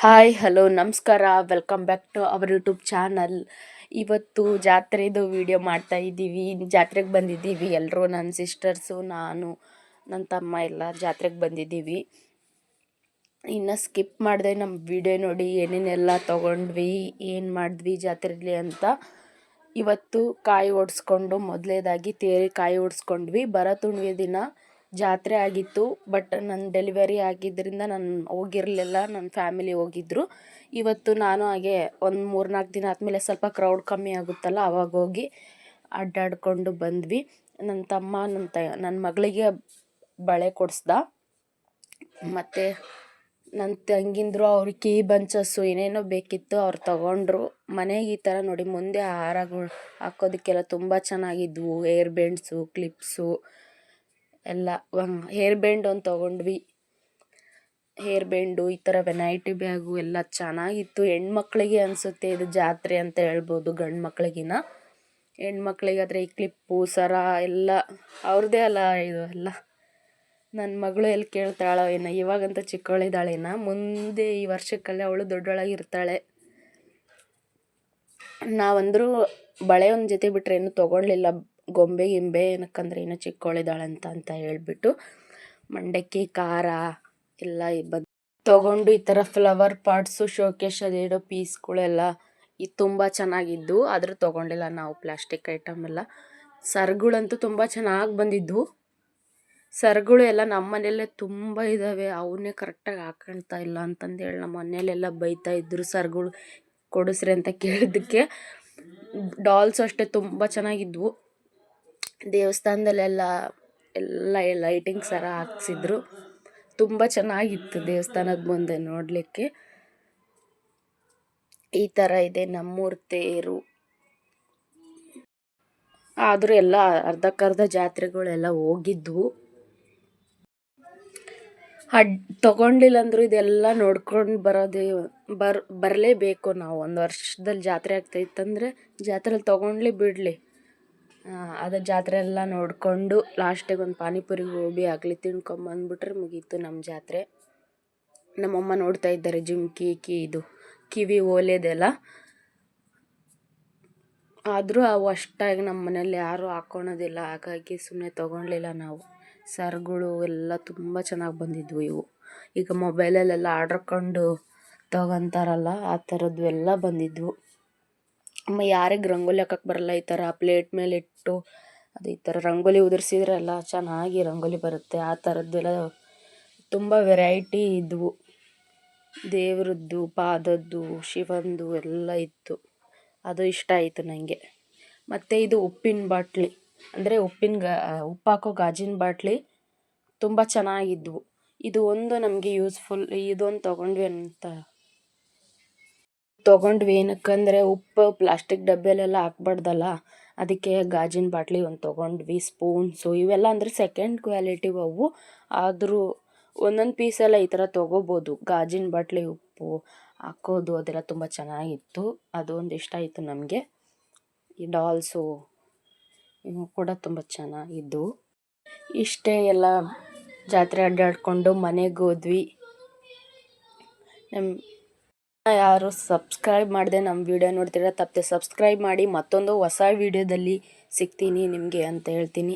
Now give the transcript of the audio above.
Hi hello ನಮಸ್ಕಾರ, welcome back to our YouTube channel. ಇವತ್ತು ಜಾತ್ರೆದು ವಿಡಿಯೋ ಮಾಡ್ತಾ ಇದ್ದೀವಿ. ಜಾತ್ರೆಗೆ ಬಂದಿದ್ದೀವಿ ಎಲ್ಲರೂ, ನನ್ನ ಸಿಸ್ಟರ್ಸು, ನಾನು, ನನ್ನ ತಮ್ಮ ಎಲ್ಲ ಜಾತ್ರೆಗೆ ಬಂದಿದ್ದೀವಿ. ಇನ್ನು ಸ್ಕಿಪ್ ಮಾಡಿದೆ ನಮ್ಮ ವಿಡಿಯೋ ನೋಡಿ, ಏನೇನೆಲ್ಲ ತೊಗೊಂಡ್ವಿ, ಏನು ಮಾಡಿದ್ವಿ ಜಾತ್ರೆಯಲ್ಲಿ ಅಂತ. ಇವತ್ತು ಕಾಯಿ ಓಡಿಸ್ಕೊಂಡು ಮೊದಲೇದಾಗಿ ತೇರಿ ಕಾಯಿ ಓಡಿಸ್ಕೊಂಡ್ವಿ. ಭರತುಣ್ಣಿಮೆ ದಿನ ಜಾತ್ರೆ ಆಗಿತ್ತು. ಬಟ್ ನನ್ನ ಡೆಲಿವರಿ ಆಗಿದ್ದರಿಂದ ನಾನು ಹೋಗಿರಲಿಲ್ಲ, ನನ್ನ ಫ್ಯಾಮಿಲಿ ಹೋಗಿದ್ದರು. ಇವತ್ತು ನಾನು ಹಾಗೆ ಒಂದು 3-4 ದಿನ ಆದಮೇಲೆ ಸ್ವಲ್ಪ ಕ್ರೌಡ್ ಕಮ್ಮಿ ಆಗುತ್ತಲ್ಲ, ಆವಾಗ ಹೋಗಿ ಅಡ್ಡಾಡ್ಕೊಂಡು ಬಂದ್ವಿ. ನನ್ನ ತಮ್ಮ ನನ್ನ ಮಗಳಿಗೆ ಬಳೆ ಕೊಡಿಸ್ದ. ಮತ್ತು ನನ್ನ ತಂಗಿಂದರು ಅವ್ರಿಗೆ ಕೀ ಬಂಚಸ್ಸು ಏನೇನೋ ಬೇಕಿತ್ತು, ಅವ್ರು ತಗೊಂಡ್ರು. ಮನೆಗೆ ಈ ಥರ ನೋಡಿ ಮುಂದೆ ಹಾರಗಳು ಹಾಕೋದಕ್ಕೆಲ್ಲ ತುಂಬ ಚೆನ್ನಾಗಿದ್ವು. ಹೇರ್ ಬ್ಯಾಂಡ್ಸು, ಕ್ಲಿಪ್ಸು ಎಲ್ಲ. ಹೇರ್ ಬ್ಯಾಂಡ್ ಒಂದು ತೊಗೊಂಡ್ವಿ. ಹೇರ್ ಬ್ಯಾಂಡು, ಈ ಥರ ವೆನೈಟಿ ಬ್ಯಾಗು ಎಲ್ಲ ಚೆನ್ನಾಗಿತ್ತು. ಹೆಣ್ಮಕ್ಳಿಗೆ ಅನಿಸುತ್ತೆ ಇದು ಜಾತ್ರೆ ಅಂತ ಹೇಳ್ಬೋದು, ಗಂಡು ಮಕ್ಳಿಗಿನ. ಹೆಣ್ಮಕ್ಳಿಗಾದರೆ ಈ ಕ್ಲಿಪ್ಪು, ಸರ ಎಲ್ಲ ಅವ್ರದ್ದೇ ಅಲ್ಲ ಇದು ಎಲ್ಲ. ನನ್ನ ಮಗಳು ಎಲ್ಲಿ ಕೇಳ್ತಾಳೋ ಏನೋ, ಇವಾಗಂತ ಚಿಕ್ಕವಳಿದ್ದಾಳೇನ, ಮುಂದೆ ಈ ವರ್ಷಕ್ಕಲ್ಲೇ ಅವಳು ದೊಡ್ಡೊಳಗಿರ್ತಾಳೆ. ನಾವಂದರೂ ಬಳೆ ಒಂದು ಜೊತೆ ಬಿಟ್ಟರೆ ಏನು ತೊಗೊಳ್ಲಿಲ್ಲ, ಗೊಂಬೆ ಗಿಂಬೆ ಏನಕ್ಕಂದ್ರೆ ಇನ್ನೂ ಚಿಕ್ಕವಳಿದ್ದಾಳಂತ ಹೇಳ್ಬಿಟ್ಟು ಮಂಡಕ್ಕಿ ಖಾರ ಎಲ್ಲ ತೊಗೊಂಡು ಈ ಥರ ಫ್ಲವರ್ ಪಾಟ್ಸು, ಶೋಕೇಶ್ ಅದೇನೋ ಪೀಸ್ಗಳೆಲ್ಲ ಇದು ತುಂಬ ಚೆನ್ನಾಗಿದ್ದು. ಆದರೂ ತೊಗೊಂಡಿಲ್ಲ ನಾವು ಪ್ಲಾಸ್ಟಿಕ್ ಐಟಮ್ ಎಲ್ಲ. ಸರಗಳಂತೂ ತುಂಬ ಚೆನ್ನಾಗಿ ಬಂದಿದ್ದು. ಸರಗಳು ಎಲ್ಲ ನಮ್ಮ ಮನೆಯಲ್ಲೇ ತುಂಬ ಇದ್ದಾವೆ, ಅವನ್ನೇ ಕರೆಕ್ಟಾಗಿ ಹಾಕೊಳ್ತಾ ಇಲ್ಲ ಅಂತಂದೇಳಿ ನಮ್ಮ ಮನೆಯಲ್ಲೆಲ್ಲ ಬೈತಾ ಇದ್ದರು. ಸರಗಳು ಕೊಡಿಸ್ರಿ ಅಂತ ಕೇಳಿದ್ದಕ್ಕೆ. ಡಾಲ್ಸ್ ಅಷ್ಟೇ ತುಂಬ ಚೆನ್ನಾಗಿದ್ವು. ದೇವಸ್ಥಾನದಲ್ಲೆಲ್ಲ ಎಲ್ಲ ಲೈಟಿಂಗ್ ಸರ ಹಾಕ್ಸಿದ್ರು, ತುಂಬ ಚೆನ್ನಾಗಿತ್ತು ದೇವಸ್ಥಾನದ ಮುಂದೆ ನೋಡಲಿಕ್ಕೆ. ಈ ಥರ ಇದೆ ನಮ್ಮೂರ ತೇರು. ಆದರೂ ಎಲ್ಲ ಅರ್ಧಕ್ಕರ್ಧ ಜಾತ್ರೆಗಳೆಲ್ಲ ಹೋಗಿದ್ವು. ತೊಗೊಂಡಿಲ್ಲ ಅಂದರೂ ಇದೆಲ್ಲ ನೋಡ್ಕೊಂಡು ಬರಲೇಬೇಕು ನಾವು. ಒಂದು ವರ್ಷದಲ್ಲಿ ಜಾತ್ರೆ ಆಗ್ತಾಯಿತ್ತಂದರೆ ಜಾತ್ರೆಯಲ್ಲಿ ತೊಗೊಂಡ್ಲಿ ಬಿಡಲಿ, ಅದು ಜಾತ್ರೆ ಎಲ್ಲ ನೋಡಿಕೊಂಡು ಲಾಸ್ಟಿಗೆ ಒಂದು ಪಾನಿಪುರಿ ಗೋಬಿ ಆಗಲಿ ತಿನ್ಕೊಂಬಂದ್ಬಿಟ್ರೆ ಮುಗೀತು ನಮ್ಮ ಜಾತ್ರೆ. ನಮ್ಮಮ್ಮ ನೋಡ್ತಾ ಇದ್ದಾರೆ ಜುಮ್ಕಿ ಇದು ಕಿವಿ ಓಲೆದೆಲ್ಲ. ಆದರೂ ಅವು ಅಷ್ಟಾಗಿ ನಮ್ಮ ಮನೇಲಿ ಯಾರೂ ಹಾಕ್ಕೊಳೋದಿಲ್ಲ, ಹಾಗಾಗಿ ಸುಮ್ಮನೆ ತೊಗೊಳ್ಲಿಲ್ಲ ನಾವು. ಸರಗಳು ಎಲ್ಲ ತುಂಬ ಚೆನ್ನಾಗಿ ಬಂದಿದ್ವು ಇವು. ಈಗ ಮೊಬೈಲಲ್ಲೆಲ್ಲ ಆರ್ಡ್ರಕೊಂಡು ತೊಗೊತಾರಲ್ಲ, ಆ ಥರದ್ದು ಎಲ್ಲ ಬಂದಿದ್ವು. ಅಮ್ಮ ಯಾರಿಗೆ ರಂಗೋಲಿ ಹಾಕಕ್ಕೆ ಬರಲ್ಲ, ಈ ಥರ ಪ್ಲೇಟ್ ಮೇಲೆ ಇಟ್ಟು ಅದು ಈ ಥರ ರಂಗೋಲಿ ಉದುರಿಸಿದ್ರೆ ಎಲ್ಲ ಚೆನ್ನಾಗಿ ರಂಗೋಲಿ ಬರುತ್ತೆ. ಆ ಥರದ್ದೆಲ್ಲ ತುಂಬ ವೆರೈಟಿ ಇದ್ವು. ದೇವ್ರದ್ದು, ಪಾದದ್ದು, ಶಿವಂದು ಎಲ್ಲ ಇತ್ತು. ಅದು ಇಷ್ಟ ಆಯಿತು ನನಗೆ. ಮತ್ತು ಇದು ಉಪ್ಪಿನ ಬಾಟ್ಲಿ, ಅಂದರೆ ಉಪ್ಪು ಹಾಕೋ ಗಾಜಿನ ಬಾಟ್ಲಿ ತುಂಬ ಚೆನ್ನಾಗಿದ್ವು. ಇದು ಒಂದು ನಮಗೆ ಯೂಸ್ಫುಲ್. ಇದೊಂದು ತೊಗೊಂಡ್ವಿ ಏನಕ್ಕಂದರೆ ಉಪ್ಪು ಪ್ಲಾಸ್ಟಿಕ್ ಡಬ್ಬೆಲೆಲ್ಲ ಹಾಕ್ಬಾರ್ದಲ್ಲ, ಅದಕ್ಕೆ ಗಾಜಿನ ಬಾಟ್ಲಿ ಒಂದು ತೊಗೊಂಡ್ವಿ. ಸ್ಪೂನ್ಸು ಇವೆಲ್ಲ ಅಂದರೆ ಸೆಕೆಂಡ್ ಕ್ವಾಲಿಟಿವು ಅವು, ಆದರೂ ಒಂದೊಂದು ಪೀಸೆಲ್ಲ ಈ ಥರ ತೊಗೋಬೋದು. ಗಾಜಿನ ಬಾಟ್ಲಿ ಉಪ್ಪು ಹಾಕೋದು ಅದೆಲ್ಲ ತುಂಬ ಚೆನ್ನಾಗಿತ್ತು. ಅದೊಂದು ಇಷ್ಟ ಆಯಿತು ನಮಗೆ. ಈ ಡಾಲ್ಸು ಇವು ಕೂಡ ತುಂಬ ಚೆನ್ನಾಗಿದ್ದವು. ಇಷ್ಟೇ ಎಲ್ಲ ಜಾತ್ರೆ ಅಡ್ಡಾಡಿಕೊಂಡು ಮನೆಗೆ ಹೋದ್ವಿ. ಯಾರು ಸಬ್ಸ್ಕ್ರೈಬ್ ಮಾಡಿದೆ ನಮ್ಮ ವಿಡಿಯೋ ನೋಡ್ತೀರಾ ತಪ್ಪದೆ ಸಬ್ಸ್ಕ್ರೈಬ್ ಮಾಡಿ. ಮತ್ತೊಂದು ಹೊಸ ವಿಡಿಯೋದಲ್ಲಿ ಸಿಗ್ತೀನಿ ನಿಮಗೆ ಅಂತ ಹೇಳ್ತೀನಿ.